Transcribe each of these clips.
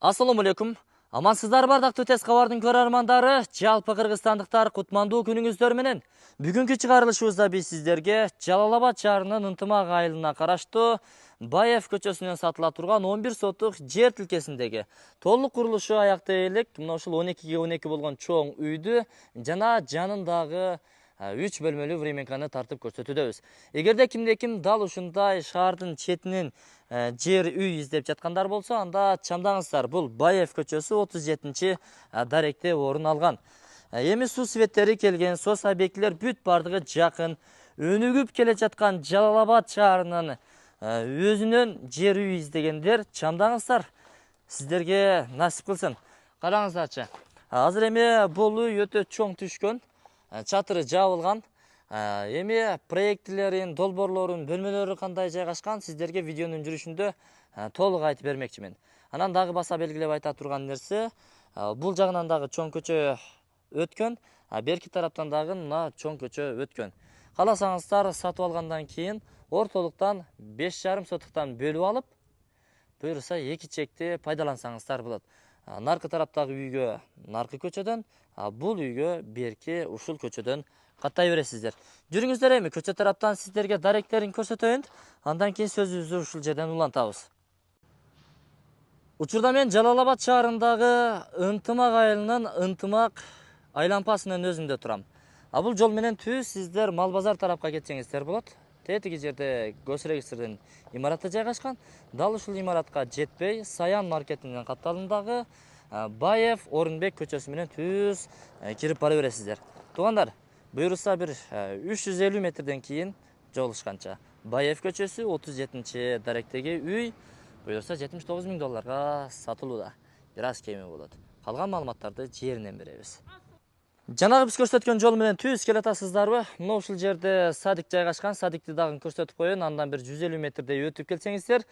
Assalamu алейкум. Амансыздар бардактуу тез кабардын көрөрмандары, жалпы кыргызстандыктар кутмандуу күнүңүздөр менен. Бүгүнкү чыгарылышыбызда биз сиздерге Жалал Абад шаарынын Ынтымак айылына караштуу Баев көчөсүнөн сатыла турган 11 соттук жер тилкесиндеги толук курулушу аяктай элек мына ушул 12ге 12 болгон чоң үйдү жана жанындагы 3 бөлмөлүү временканы тартып көрсөтүүдөбүз. Эгерде кимде ким дал ушундай шаардын четинен жер үй издеп жаткандар болсо, анда чамдаңыздар, бул Баев көчөсү 37 даректе орун алган. Эми суу светтери келген, сос объектилер бүт бардыгы жакын. Өнүгүп келе жаткан Жалал Абад шаарынын өзүнөн жер үй издегендер, чамдаңыздар, сиздерге насип кылсын. Караңыздарчы. Азыр эми бул үй өтө чоң түшкөн, чатыры жабылган. Эми проектилерин, долбоорлорун, бөлмөлөрү кандай жайгашкан сиздерге видеонун жүрүшүндө толук айтып бермекчимин. Анан дагы баса белгилеп айта турган нерсе, бул жагынан дагы чоң көчө өткөн, берки тараптан дагы мына чоң көчө өткөн. Кааласаңыздар сатып алгандан кийин ортолуктан 5,5 сотуктан бөлүп алып, буюрса эки чекти пайдалансаңыздар болот. Наркы тараптагы үйгө наркы көчөдөн, бул үйгө берки ушул көчөдөн каттай бересиздер. Жүрүңүздөр, эми көчө тараптан сиздерге даректерин көрсөтөйүн, андан кийин сөзүбүздү ушул жерден улантабыз. Учурда мен Жалал Абад шаарындагы Ынтымак айылынын Ынтымак айлампасынын өзүндө турам. Бул жол менен түз сиздер Мал базар тарапка кетсеңиздер болот. Тетиги жерде Госрегистрдин имараты жайгашкан. Дал ушул имаратка жетпей, Саян маркетинин катталындагы Баев Орунбек көчөсү менен түз кирип бара бересиздер. Туугандар, буюрса бир 350 метрден кийин жолугушканча. Баев көчөсү 37 даректеги үй буюрса $79,000 сатылууда. Бир аз кеми болот. Калган маалыматтарды жеринен беребиз. Жанагы биз көрсөткөн жол менен түз келе атасыздарбы? Мына ушул жерде садик жайгашкан. Садикти дагы көрсөтүп коеюн. Андан бир 150 метрдей өтүп келсеңиздер,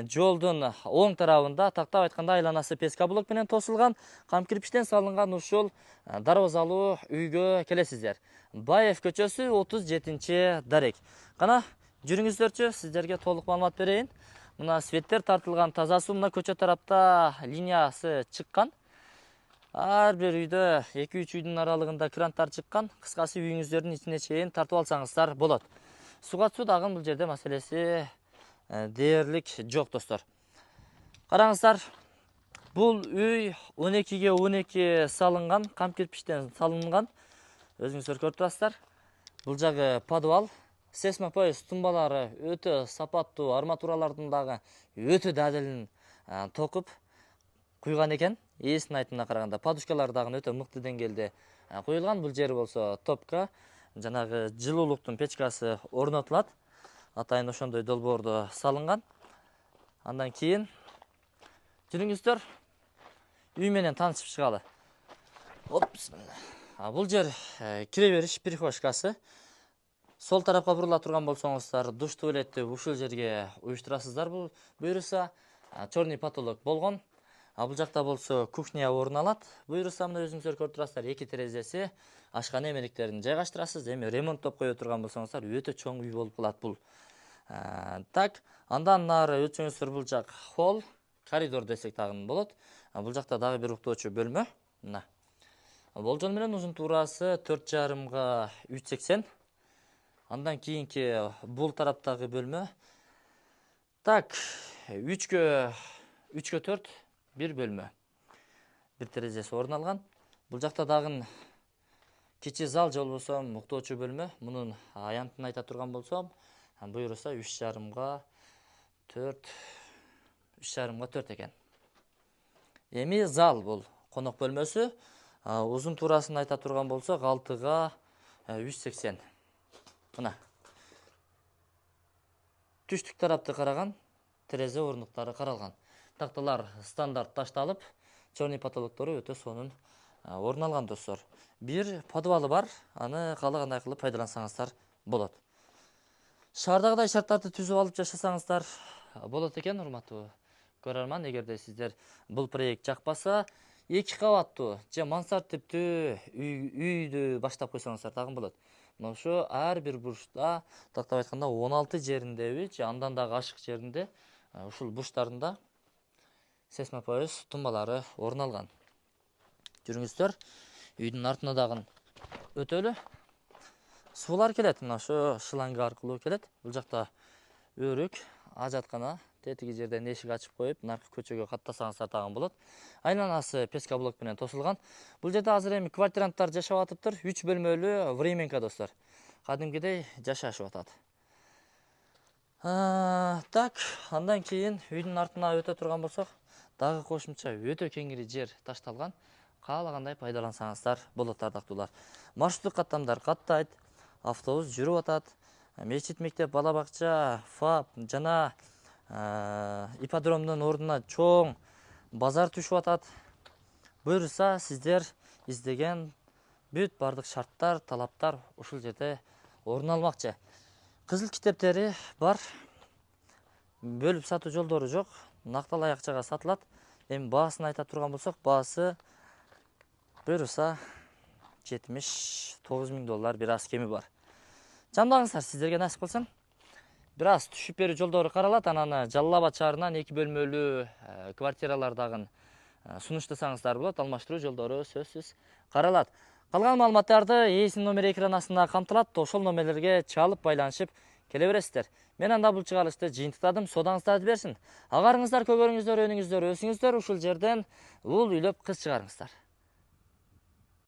жолдун оң тарабында тактап айтканда айланасы песка блок менен тосулган, кам кирпичтен салынган ушул дарбазалуу үйгө келесиздер. Баев көчөсү 37 дарек. Кана жүрүңүздөрчү, сиздерге толук маалымат берейин. Мына светтер тартылган, таза суу, мына көчө тарапта линиясы чыккан. Ар бир үйдө 2-3 үйдүн аралыгында кранттар чыккан. Кыскасы үйүңүздөрдүн ичине чейин тартып алсаңыздар болот. Суга түсүү дагы бул жерде маселеси дээрлик жок, достор. Караңыздар, бул үй 12ге 12 салынган, кам кирпичтен салынган. Өзүңүздөр көрүп турасыздар. Бул жагы подвал. Сейсмопояс тумбалары өтө сапаттуу, арматуралардын дагы өтө дадилин токуп куйган экен. Ээсинин айтымына караганда подушкалар дагы өтө мыкты деңгээлде куюлган. Бул жер болсо топка, жанагы жылуулуктун печкасы орнотулат. Атайын ошондой долбоордо салынган. Андан кийин жүрүңүздөр, үй менен таанышып чыгалы. Бул жер кире бериш прихожкасы. Сол тарапка бурула турган болсоңуздар, душ туалетти ушул жерге уюштурасыздар. Бул буюрса черный потолок болгон. Бул жакта болсо кухня орун алат. Буюрса мына өзүңүздөр көрүп турасыздар, эки терезеси, ашкана эмеликтерин жайгаштырасыз. Эми ремонттоп кое турган болсоңуздар, өтө чоң үй болуп калат бул. Так, андан нары өтсөңүздөр, бул жак холл, коридор десек дагы болот. Бул жакта дагы бир уктоочу бөлмө. Мына. Болжол менен узун туурасы 4,5 га 380. Андан кийинки бул тараптагы бөлмө. Так, 3гө 4 бир бөлмө. Бир терезеси орун алган. Бул жакта дагы кичи зал же болбосо уктоочу бөлмө. Мунун аянтын айта турган болсом, буюрса 3,5 га 4, 3,5 га 4 экен. Эми зал бул конок бөлмөсү. Узун туурасын айта турган болсок 6 га 180. Мына. Түштүк тарапты караган, терезе орундуктары каралган. Такталар стандарт ташталып, черный потолоктору өтө сонун орун алган, достор. Бир подвалы бар, аны каалагандай кылып пайдалансаңыздар болот. Шаардагыдай шарттарды түзүп алып жашасаңыздар болот экен, урматтуу көрөрман. Эгерде сиздер бул проект жакпаса, 2 кабаттуу же мансард типтүү үйдү баштап койсоңуздар дагы болот. Мына ошо ар бир бурчта, тактап айтканда 16 жериндеби, же андан дагы ашык жеринде, ушул бурчтарында сесмопояс тумбалары орун алган. Жүрүңүздөр. Үйдүн артына дагы өтөлү суулар келет. Мына ошо шланга аркылуу келет. Бул жакта өрүк, ажаткана, тетиги жерден эшик ачып коюп, наркы көчөгө каттасаңыздар дагы болот. Айланасы пескоблок менен тосулган. Бул жерде азыр эми квартиранттар жашап атыптыр. 3 бөлмөлүү временка достор. Кадимкидей жашашып атат. Так, андан кийин үйдүн артына өтө турган болсок, дагы кошумча өтө кеңири жер ташталган. Каалагандай пайдалансаңыздар болот ардактуулар. Маршруттук каттамдар каттайт, автобус жүрүп атат. Мечит, мектеп, бала бакча, ФАП жана ипподромдун ордуна чоң базар түшүп атат. Буюрса сиздер издеген бүт бардык шарттар, талаптар ушул жерде орун алмакчы. Кызыл китептери бар. Бөлүп сатуу жолдору жок. Накталай акчага сатылат. Эми баасын айта турган болсок, баасы буюрса $79,000 бир аз кеми бар. Жамдаңыздар, сиздерге насип кылсын. Бир аз түшүп берүү жолдору каралат. Анан Жалал Абад шаарынан 2 бөлмөлүү квартиралар дагы сунуштасаңыздар болот. Алмаштыруу жолдору сөзсүз каралат. Калган маалыматтарды ээсинин номери экран астында камтылат. Ошол номерлерге чалып байланышып келе бересиздер. Мен анда бул чыгарылышты жыйынтыктадым. Содаңыздар берсин. Агарыңыздар көгөрүңүздөр, өнүңүздөр, өсүңүздөр, ушул жерден ул үйлөп кыз чыгарыңыздар.